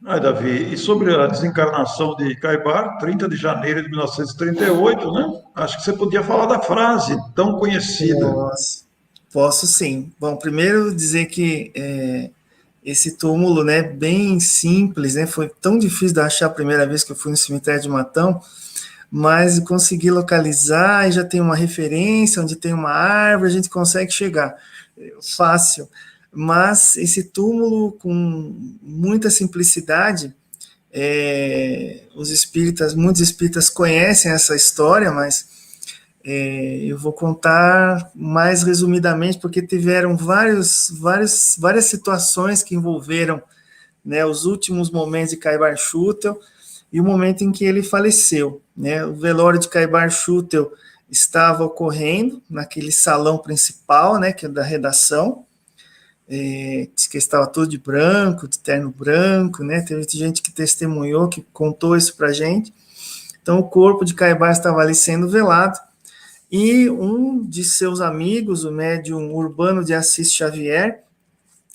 Davi, e sobre a desencarnação de Caibar, 30 de janeiro de 1938, né? Acho que você podia falar da frase tão conhecida. Posso sim. Bom, primeiro dizer que esse túmulo, né, bem simples, né, foi tão difícil de achar a primeira vez que eu fui no cemitério de Matão, mas consegui localizar e já tem uma referência, onde tem uma árvore, a gente consegue chegar. Fácil. Mas esse túmulo, com muita simplicidade, Os espíritas, muitos espíritas conhecem essa história, mas eu vou contar mais resumidamente, porque tiveram várias situações que envolveram, né, os últimos momentos de Caibar Schutel e o momento em que ele faleceu, né? O velório de Caibar Schutel estava ocorrendo naquele salão principal, né, que é da redação. Diz que estava todo de branco, de terno branco, né? Teve gente que testemunhou, que contou isso para a gente. Então, o corpo de Caibar estava ali sendo velado, e um de seus amigos, o médium Urbano de Assis Xavier,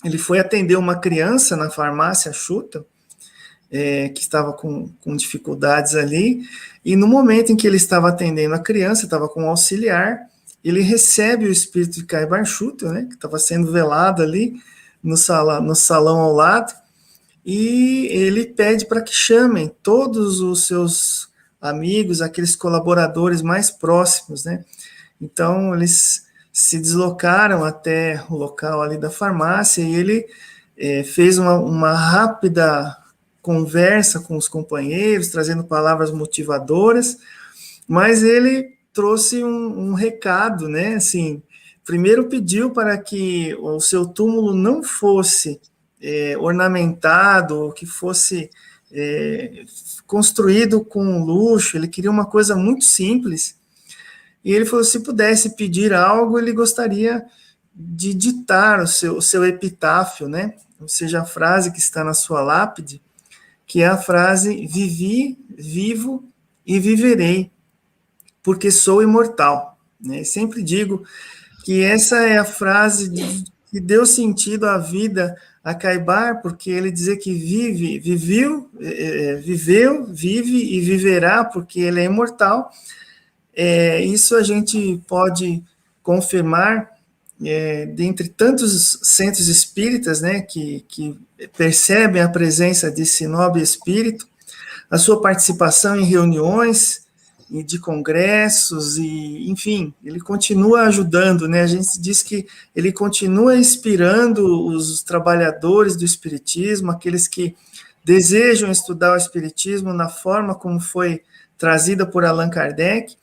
ele foi atender uma criança na farmácia Schutel, que estava com dificuldades ali, e no momento em que ele estava atendendo a criança, estava com um auxiliar, ele recebe o espírito de Caibar Schutel, né, que estava sendo velado ali no salão ao lado, e ele pede para que chamem todos os seus amigos, aqueles colaboradores mais próximos, né? Então, eles se deslocaram até o local ali da farmácia e ele fez uma rápida conversa com os companheiros, trazendo palavras motivadoras, mas ele trouxe um recado, né? Assim, primeiro pediu para que o seu túmulo não fosse ornamentado, que fosse construído com luxo, ele queria uma coisa muito simples, e ele falou, se pudesse pedir algo, ele gostaria de ditar o seu epitáfio, né? Ou seja, a frase que está na sua lápide, que é a frase, vivi, vivo e viverei, porque sou imortal, né? Sempre digo que essa é a frase que deu sentido à vida a Caibar, porque ele dizia que viveu, vive e viverá, porque ele é imortal. Isso a gente pode confirmar dentre tantos centros espíritas, né, que percebem a presença desse nobre espírito, a sua participação em reuniões e de congressos, e, enfim, ele continua ajudando, né? A gente diz que ele continua inspirando os trabalhadores do espiritismo, aqueles que desejam estudar o espiritismo na forma como foi trazida por Allan Kardec,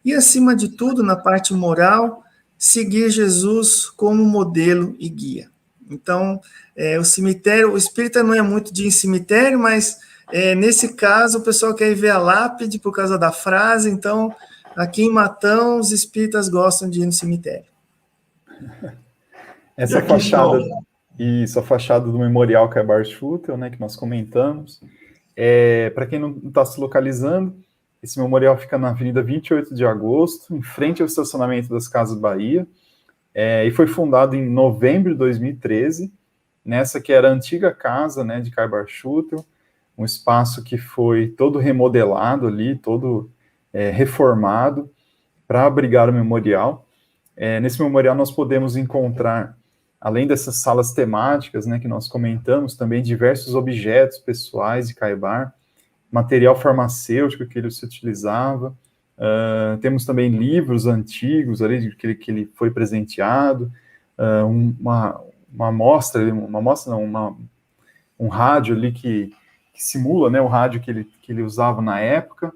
e, acima de tudo, na parte moral, seguir Jesus como modelo e guia. Então, o espírita não é muito de ir em cemitério, mas nesse caso o pessoal quer ir ver a lápide por causa da frase, então aqui em Matão os espíritas gostam de ir no cemitério. Essa fachada, a fachada do Memorial Caibar Schutel, né, que nós comentamos, para quem não está se localizando, esse memorial fica na Avenida 28 de Agosto, em frente ao estacionamento das Casas Bahia, e foi fundado em novembro de 2013, nessa que era a antiga casa, né, de Caibar Schutel, um espaço que foi todo remodelado ali, todo reformado para abrigar o memorial. Nesse memorial nós podemos encontrar, além dessas salas temáticas, né, que nós comentamos, também diversos objetos pessoais de Caibar, material farmacêutico que ele se utilizava, temos também livros antigos ali que ele foi presenteado, um rádio ali que simula, né, o rádio que ele usava na época,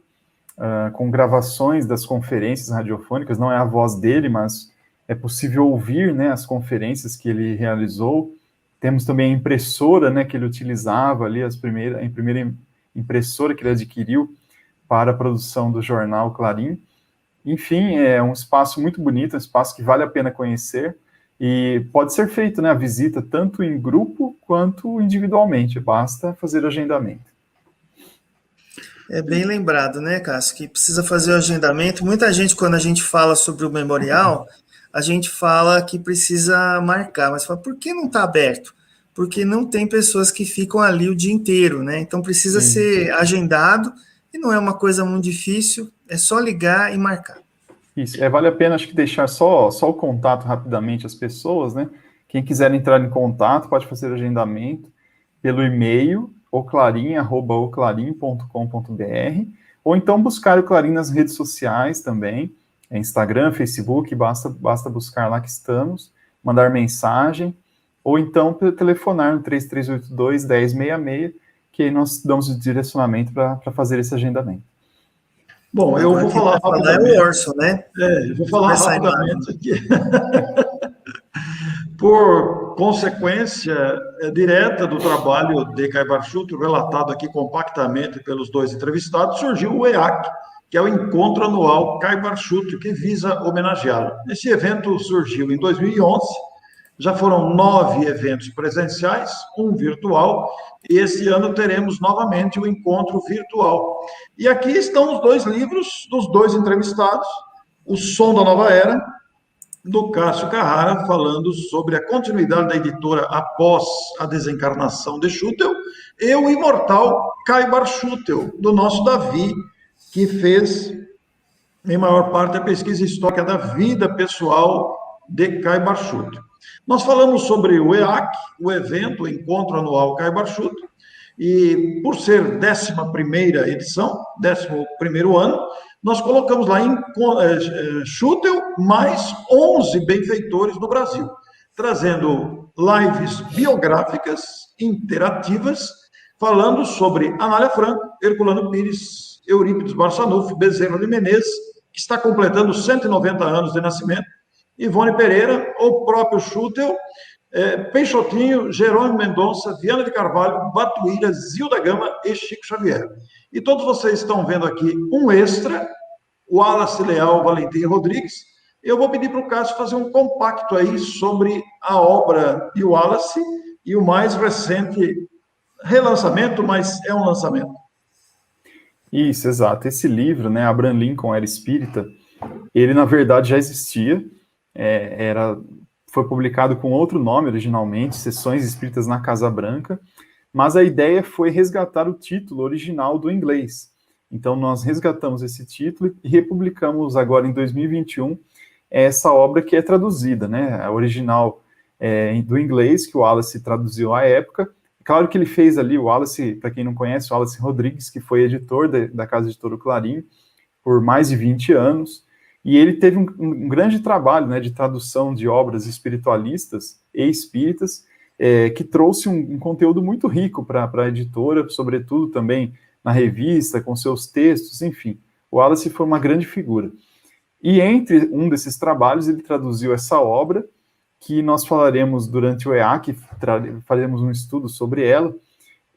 com gravações das conferências radiofônicas, não é a voz dele, mas é possível ouvir, né, as conferências que ele realizou. Temos também a impressora, né, que ele utilizava ali, a primeira impressora que ele adquiriu para a produção do jornal Clarim. Enfim, é um espaço muito bonito, um espaço que vale a pena conhecer, e pode ser feito, né, a visita tanto em grupo quanto individualmente, basta fazer agendamento. É bem lembrado, né, Cássio, que precisa fazer o agendamento. Muita gente, quando a gente fala sobre o memorial, a gente fala que precisa marcar, mas fala, por que não está aberto? Porque não tem pessoas que ficam ali o dia inteiro, né? Então precisa ser agendado, e não é uma coisa muito difícil, é só ligar e marcar. Isso, vale a pena, acho que deixar só o contato rapidamente às pessoas, né? Quem quiser entrar em contato pode fazer agendamento pelo e-mail oclarim@oclarim.com.br, ou então buscar o Clarim nas redes sociais também, Instagram, Facebook, basta buscar lá que estamos, mandar mensagem, ou então telefonar no 3382-1066, que aí nós damos o direcionamento para fazer esse agendamento. Bom, eu vou falar rapidamente. É o Orson, né? Eu vou falar rapidamente aqui. Por consequência direta do trabalho de Caibar Schutel, relatado aqui compactamente pelos dois entrevistados, surgiu o EAC, que é o Encontro Anual Caibar Schutel, que visa homenageá-lo. Esse evento surgiu em 2011, já foram 9 eventos presenciais, um virtual, e esse ano teremos novamente o encontro virtual. E aqui estão os 2 livros dos 2 entrevistados, O Som da Nova Era, do Cássio Carrara, falando sobre a continuidade da editora após a desencarnação de Schutel, e o imortal Caibar Schutel, do nosso Davi, que fez, em maior parte, a pesquisa histórica da vida pessoal de Caibar Schutel. Nós falamos sobre o EAC, o evento, o Encontro Anual Caibar Schutel, e por ser 11ª edição, 11º ano, nós colocamos lá em Schutel mais 11 benfeitores do Brasil, trazendo lives biográficas, interativas, falando sobre Anália Franco, Herculano Pires, Eurípides Barçanufo, Bezerra de Menezes, que está completando 190 anos de nascimento, Ivone Pereira, o próprio Schutel, Peixotinho, Jerônimo Mendonça, Viana de Carvalho, Batuíra, Zilda Gama e Chico Xavier. E todos vocês estão vendo aqui um extra, o Wallace Leal, Valentim Rodrigues. Eu vou pedir para o Cássio fazer um compacto aí sobre a obra de Wallace e o mais recente relançamento, mas é um lançamento. Isso, exato. Esse livro, né, Abraham Lincoln Era Espírita, ele na verdade já existia, foi publicado com outro nome originalmente, Sessões Espíritas na Casa Branca, mas a ideia foi resgatar o título original do inglês. Então nós resgatamos esse título e republicamos agora em 2021 essa obra que é traduzida, né, a original do inglês, que o Wallace traduziu à época. Claro que ele fez ali, o Wallace, para quem não conhece, o Wallace Rodrigues, que foi editor da Casa Editora Clarim por mais de 20 anos, e ele teve um grande trabalho, né, de tradução de obras espiritualistas e espíritas, que trouxe um conteúdo muito rico para a editora, sobretudo também na revista, com seus textos, enfim. O Wallace foi uma grande figura. E entre um desses trabalhos, ele traduziu essa obra, que nós falaremos durante o EAC, faremos um estudo sobre ela,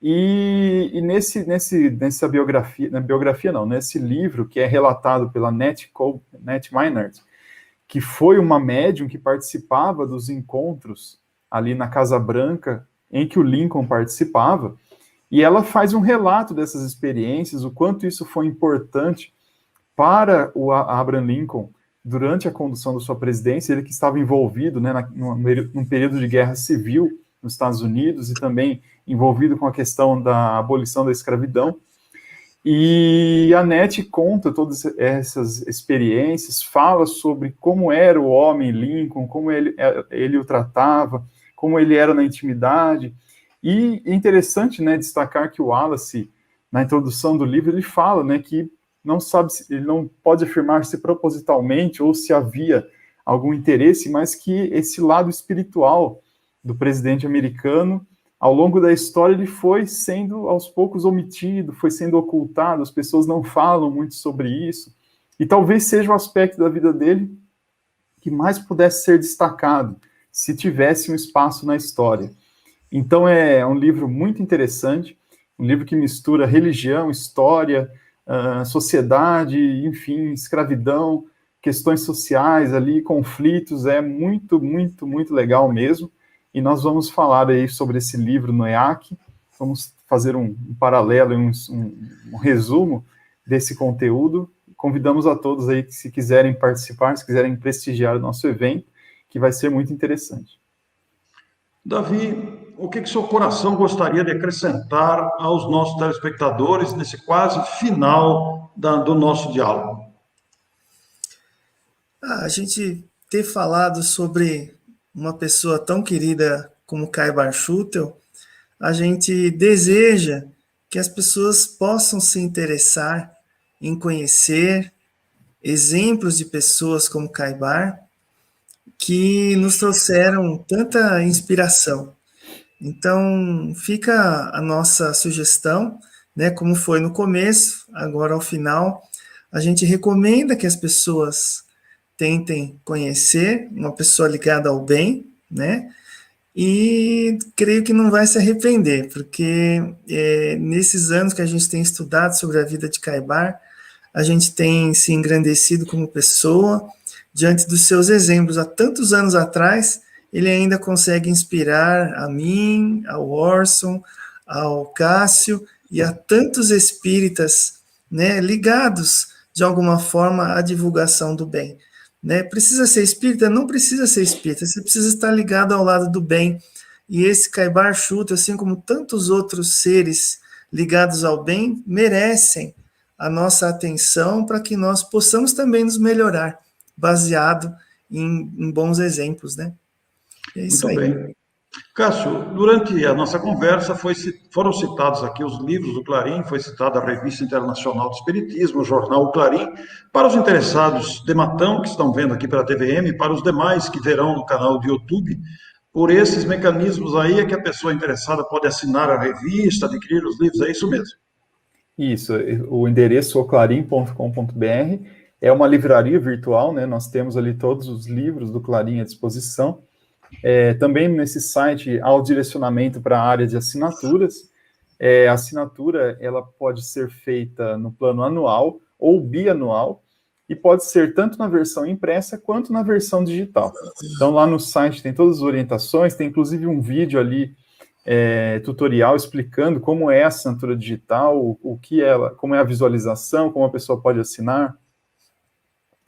e nessa biografia, nesse livro que é relatado pela Nett Maynard, que foi uma médium que participava dos encontros ali na Casa Branca, em que o Lincoln participava, e ela faz um relato dessas experiências, o quanto isso foi importante para o Abraham Lincoln durante a condução da sua presidência, ele que estava envolvido, né, num período de guerra civil nos Estados Unidos e também envolvido com a questão da abolição da escravidão. E a Nett conta todas essas experiências, fala sobre como era o homem Lincoln, como ele o tratava, como ele era na intimidade. E é interessante, né, destacar que o Wallace, na introdução do livro, ele fala, né, que ele não pode afirmar se propositalmente ou se havia algum interesse, mas que esse lado espiritual do presidente americano, ao longo da história, ele foi sendo aos poucos omitido, foi sendo ocultado, as pessoas não falam muito sobre isso, e talvez seja o aspecto da vida dele que mais pudesse ser destacado, se tivesse um espaço na história. Então é um livro muito interessante, um livro que mistura religião, história, sociedade, enfim, escravidão, questões sociais ali, conflitos, é muito, muito, muito legal mesmo, e nós vamos falar aí sobre esse livro no EAC, vamos fazer um paralelo, um resumo desse conteúdo, convidamos a todos aí que se quiserem participar, se quiserem prestigiar o nosso evento, que vai ser muito interessante. Davi, o que seu coração gostaria de acrescentar aos nossos telespectadores nesse quase final do nosso diálogo? A gente ter falado sobre uma pessoa tão querida como Caibar Schutel, a gente deseja que as pessoas possam se interessar em conhecer exemplos de pessoas como Caibar, que nos trouxeram tanta inspiração. Então, fica a nossa sugestão, né, como foi no começo, agora ao final, a gente recomenda que as pessoas tentem conhecer uma pessoa ligada ao bem, né, e creio que não vai se arrepender, porque nesses anos que a gente tem estudado sobre a vida de Caibar, a gente tem se engrandecido como pessoa, diante dos seus exemplos. Há tantos anos atrás, ele ainda consegue inspirar a mim, ao Orson, ao Cássio, e a tantos espíritas, né, ligados, de alguma forma, à divulgação do bem. Né? Precisa ser espírita? Não precisa ser espírita, você precisa estar ligado ao lado do bem. E esse Caibar Schutel, assim como tantos outros seres ligados ao bem, merecem a nossa atenção para que nós possamos também nos melhorar, baseado em bons exemplos, né? É isso Muito aí. bem. Cássio, durante a nossa conversa foram citados aqui os livros do Clarim, foi citada a Revista Internacional do Espiritismo, o jornal Clarim. Para os interessados de Matão, que estão vendo aqui pela TVM, para os demais que verão no canal do YouTube, por esses mecanismos aí é que a pessoa interessada pode assinar a revista, adquirir os livros, é isso mesmo? Isso, o endereço oclarim.com.br é uma livraria virtual, né? Nós temos ali todos os livros do Clarim à disposição. Também nesse site há o direcionamento para a área de assinaturas. A assinatura ela pode ser feita no plano anual ou bianual, e pode ser tanto na versão impressa quanto na versão digital. Então, lá no site tem todas as orientações, tem inclusive um vídeo ali, tutorial explicando como é a assinatura digital, como é a visualização, como a pessoa pode assinar.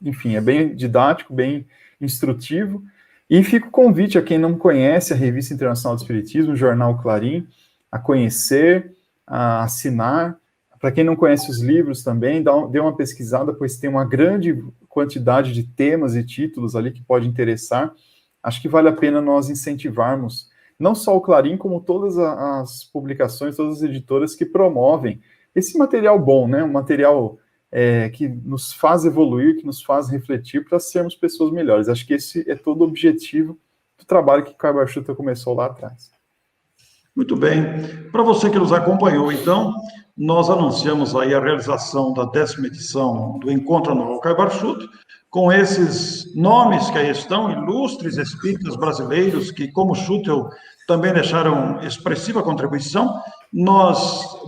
Enfim, é bem didático, bem instrutivo. E fica o convite a quem não conhece a Revista Internacional do Espiritismo, o Jornal Clarim, a conhecer, a assinar. Para quem não conhece os livros também, dê uma pesquisada, pois tem uma grande quantidade de temas e títulos ali que pode interessar. Acho que vale a pena nós incentivarmos, não só o Clarim, como todas as publicações, todas as editoras que promovem esse material bom, né? Um material que nos faz evoluir, que nos faz refletir para sermos pessoas melhores. Acho que esse é todo o objetivo do trabalho que o Caibar Schutel começou lá atrás. Muito bem. Para você que nos acompanhou, então, nós anunciamos aí a realização da 10ª edição do Encontro Anual Caibar Schutel, com esses nomes que aí estão, ilustres espíritas brasileiros, que, como Schutel, também deixaram expressiva contribuição.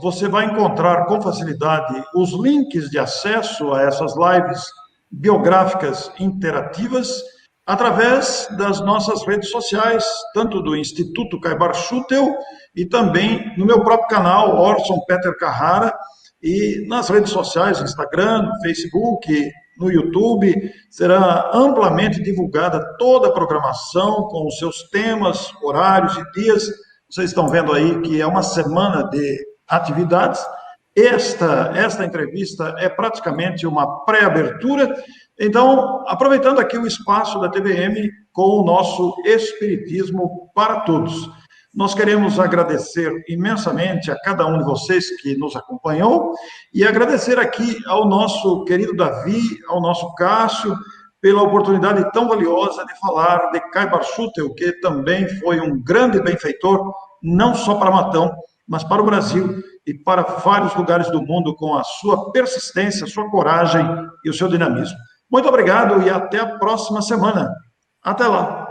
Você vai encontrar com facilidade os links de acesso a essas lives biográficas interativas através das nossas redes sociais, tanto do Instituto Caibar Schutel e também no meu próprio canal, Orson Peter Carrara, e nas redes sociais, Instagram, no Facebook, no YouTube, será amplamente divulgada toda a programação com os seus temas, horários e dias. Vocês estão vendo aí que é uma semana de atividades. Esta entrevista é praticamente uma pré-abertura. Então, aproveitando aqui o espaço da TVM com o nosso Espiritismo para Todos. Nós queremos agradecer imensamente a cada um de vocês que nos acompanhou e agradecer aqui ao nosso querido Davi, ao nosso Cássio, pela oportunidade tão valiosa de falar de Caibar Schutel, que também foi um grande benfeitor, não só para Matão, mas para o Brasil e para vários lugares do mundo, com a sua persistência, sua coragem e o seu dinamismo. Muito obrigado e até a próxima semana. Até lá!